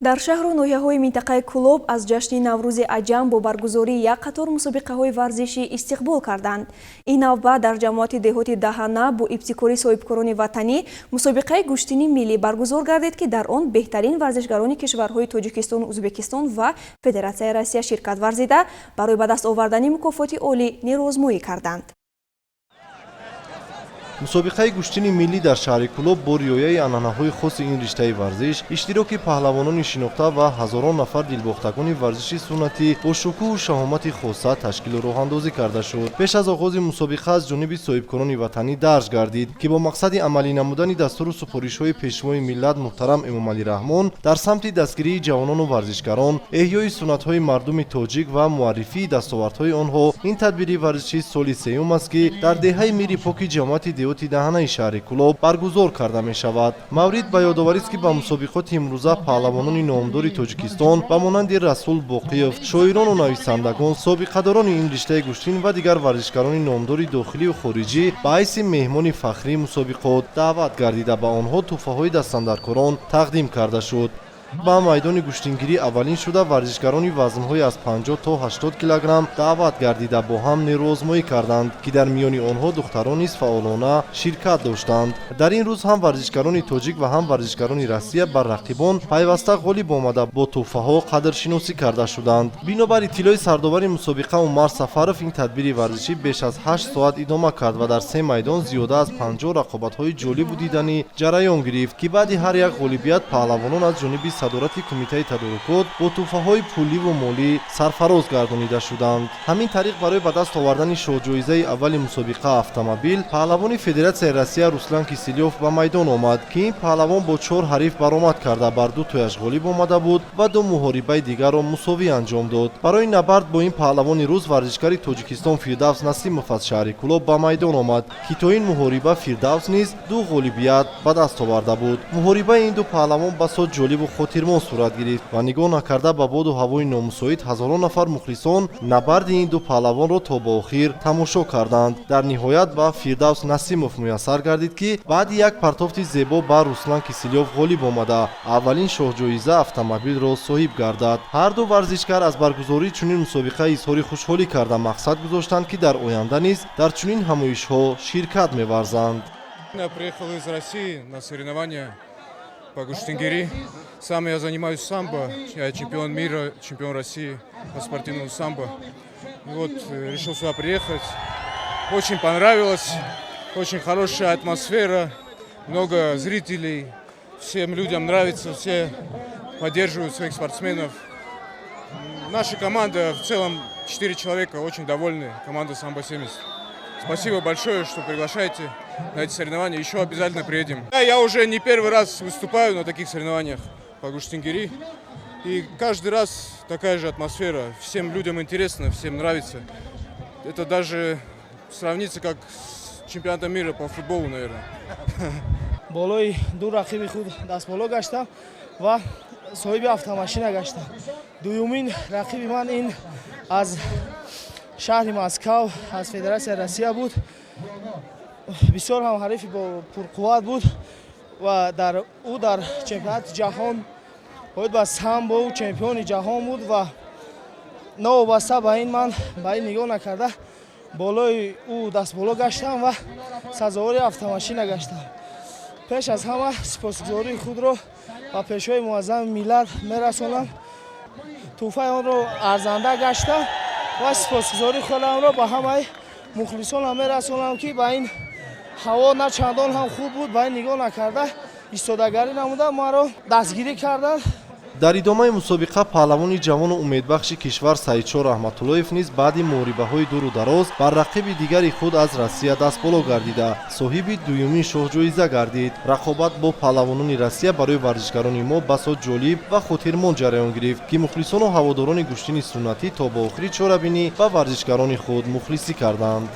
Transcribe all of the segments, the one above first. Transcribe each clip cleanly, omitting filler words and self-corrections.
дар шаҳру ноҳияҳои минтақаи Кӯлоб аз ҷашни Наврӯзи Аҷам бо баргузории як қатор мусобиқаҳои варзишӣ истиқбол карданд. Ин навбат дар ҷамоати деҳоти Даҳана бо ибтикори соҳибкорони ватанӣ мусобиқаи гӯштини миллӣ баргузор гардид, ки дар он беҳтарин варзишгарони кишварҳои Тоҷикистон, Ӯзбекистон ва Федератсияи Россия ширкат варзида, барои ба даст овардани мукофоти олӣ нерӯозмоӣ карданд. мусобиқаи гӯштини миллӣ дар шаҳри Кӯлоб бо риояи анъанаҳои хоси ин риштаи варзиш, иштироки паҳлавонони шинохта ва ҳазорон нафар дилбохтагони варзиши суннатӣ бо шукӯҳу шаҳомати хоса ташкилу роҳандозӣ карда шуд. пеш аз оғози мусобиқа аз ҷониби соҳибкорони ватанӣ дарж гардид, ки бо мақсади амалӣ намудани дастуру супоришҳои пешвои миллат муҳтарам Эмомалӣ Раҳмон дар самти дастгирии ҷавонону варзишгарон, эҳёи суннатҳои мардуми тоҷик ва муаррифии дастовардҳои онҳо, ин тадбири варзиши соли сеюм аст, ки дар деҳаи мири поки ҷамоати деҳоти Даҳанаи шаҳри Кӯлоб баргузор карда мешавад. маврид ба ёдоварист, ки ба мусобиқоти имрӯза паҳлавонони номдори Тоҷикистон ба монанди Расул Боқиев, шоирону нависандагон, собиқадорони ин риштаи гӯштин ва дигар варзишгарони номдори дохилию хориҷӣ ба ҳайси меҳмони фахрии мусобиқот даъват гардида ба онҳо тӯҳфаҳои дастандаркорон тақдим карда шуд. ба майдони гӯштингирӣ аввалин шуда варзишгарони вазнҳои аз 50 то 80 килограмм даъват гардида бо ҳам нерӯозмоӣ карданд, ки дар миёни онҳо духтарон низ фаъолона ширкат доштанд. дар ин рӯз ҳам варзишгарони тоҷик ва ҳам варзишгарони Россия бар рақибон пайваста ғолиб омада бо тӯҳфаҳо қадршиносӣ карда шуданд. бинобар иттилои сардовари мусобиқа Умар Сафаров, ин тадбири варзишӣ беш аз 8 соат идома кард ва дар 3 майдон зиёда аз 50 рақобатҳои ҷолибу диданӣ ҷараён гирифт, ки баъди ҳар як ғолибият паҳлавонон аз ҷониби садорати кумитаи тадорукот бо тӯҳфаҳои пуливу молӣ сарфароз гардонида шуданд. ҳамин тариқ барои ба даст овардани шоҳҷоизаи аввали мусобиқа автомобил, паҳлавони Федератсияи Россия Руслан Киселёв ба майдон омад, ки ин паҳлавон бо 4 ҳариф баромад карда бар 2 тояш ғолиб омада буд ва 2 муҳорибаи дигарро мусовӣ анҷом дод. барои набард бо ин паҳлавони рӯз варзишгари Тоҷикистон Фирдавс Насимов аз шаҳри Кӯлоб ба майдон омад, ки то ин муҳориба Фирдавс низ 2 ғолибият ба даст оварда буд. муҳорибаи ин ду паҳлавон басод ҷолибу хотирмон сурат гирифт ва нигоҳ накарда ба боду ҳавои номусоид ҳазорон нафар мухлисон набарди ин ду паҳлавонро то ба охир тамошо карданд. дар ниҳоят ба Фирдавс Насимов муяссар гардид, ки баъди як партофти зебо ба Руслан Киселёв ғолиб омада аввалин шоҳҷоиза автомобилро соҳиб гардад. ҳар ду варзишгар аз баргузории чунин мусобиқа изҳори хушҳолӣ карда мақсад гузоштанд, ки дар оянда низ дар чунин ҳамоишҳо ширкат меварзанд. Я приехал из России на соревнования по гуштингири. Сам я занимаюсь самбо, я чемпион мира, чемпион России по спортивному самбо. И вот решил сюда приехать. Очень понравилось, очень хорошая атмосфера, много зрителей, всем людям нравится, все поддерживают своих спортсменов. Наша команда, в целом 4 человека, очень довольны, команда «Самбо-70». Спасибо большое, что приглашаете на эти соревнования. Еще обязательно приедем. Я уже не первый раз выступаю на таких соревнованиях по гуштингири. И каждый раз такая же атмосфера. Всем людям интересно, всем нравится. Это даже сравнится как с чемпионатом мира по футболу, наверное. болои ду рақиби худ дастболо гаштам ва соҳиби автомашина гаштам. дуюмин рақиби ман ин аз шаҳри Москав аз Федератсияи Россия буд. бисёр ҳам ҳарифи бо пурқувват буд ва ӯ дар чемпионати ҷаҳон боид ба самбо чемпиони ҷаҳон буд ва новобаста ба ин ман ба ин нигоҳ накарда болои ӯ дастболо гаштам ва сазовори автомашина гаштам. пеш аз ҳама сипосгузории худро ба пешвои муаззами миллат мерасонам. тӯҳфаи онро арзанда гашта ва сипосгузории худамро ба ҳамаи мухлисонам мерасонам, ки ба ин ҳаво на чандон ҳам хуб буд, ба ин нигоҳ накарда истодагарӣ намуда маро дастгирӣ карданд. дар идомаи мусобиқа паҳлавони ҷавону умедбахши кишвар Саидшор Раҳматуллоев низ баъди муҳорибаҳои дуру дароз бар рақиби дигари худ аз Россия дастболо гардида соҳиби дуюмин шоҳҷоиза гардид. рақобат бо паҳлавонони Россия барои варзишгарони мо басод ҷолиб ва хотирмон ҷараён гирифт, ки мухлисону ҳаводорони гӯштини суннатӣ то ба охири чорабинӣ ба варзишгарони худ мухлисӣ карданд.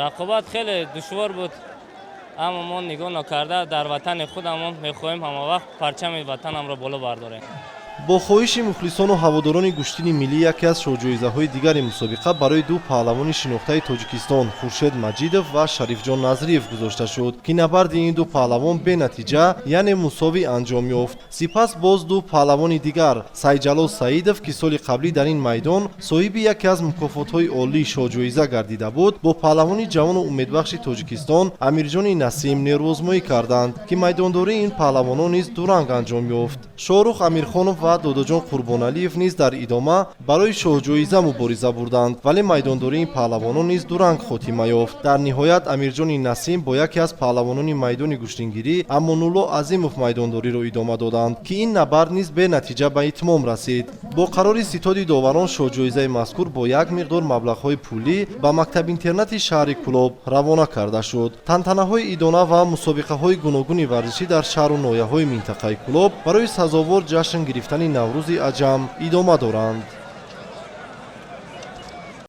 рақобат хеле душвор буд, аммо мо нигоҳ накарда дар ватани худамон мехоҳем ҳамавақт парчами ватанамро боло бардорем. бо хоҳиши мухлисону ҳаводорони гӯштини миллӣ яке аз шоҳҷоизаҳои дигари мусобиқа барои ду паҳлавони шинохтаи Тоҷикистон Хуршед Маҷидов ва Шарифҷон Назриев гузошта шуд, ки набарди ин ду паҳлавон бенатиҷа, яъне мусовӣ анҷом ёфт. Сипас боз ду паҳлавони дигар, Сайҷалол Саидов, ки соли қаблӣ дар ин майдон соҳиби яке аз мукофотҳои олии шоҳҷоиза гардида буд, бо паҳлавони ҷавону умедбахши Тоҷикистон Амирҷони Насим нервозмоӣ карданд, ки майдондории ин паҳлавонон низ дуранг анҷом ёфт. Шоҳрух Амирхонов ва Додоҷон Қурбоналиев низ дар идома барои шоҳҷоиза мубориза бурданд, вале майдондории ин паҳлавонон низ дуранг хотима ёфт. Дар ниҳоят Амирҷони Насим бо яке аз паҳлавонони майдони гӯштингирӣ Амонулло Азимов майдондориро идома доданд, ки ин набард низ бенатиҷа ба итмом расид. Бо қарори ситоди доварон шоҳҷоизаи мазкур бо як миқдор маблағҳои пулӣ ба мактаб-интернати шаҳри Кӯлоб равона карда шуд. Тантанаҳои идона ва мусобиқаҳои гуногуни варзишӣ дар шаҳру ноҳияҳои минтақаи Кӯлоб барои сазовор ҷашн гирифтани Наврӯзи аҷам идома доранд.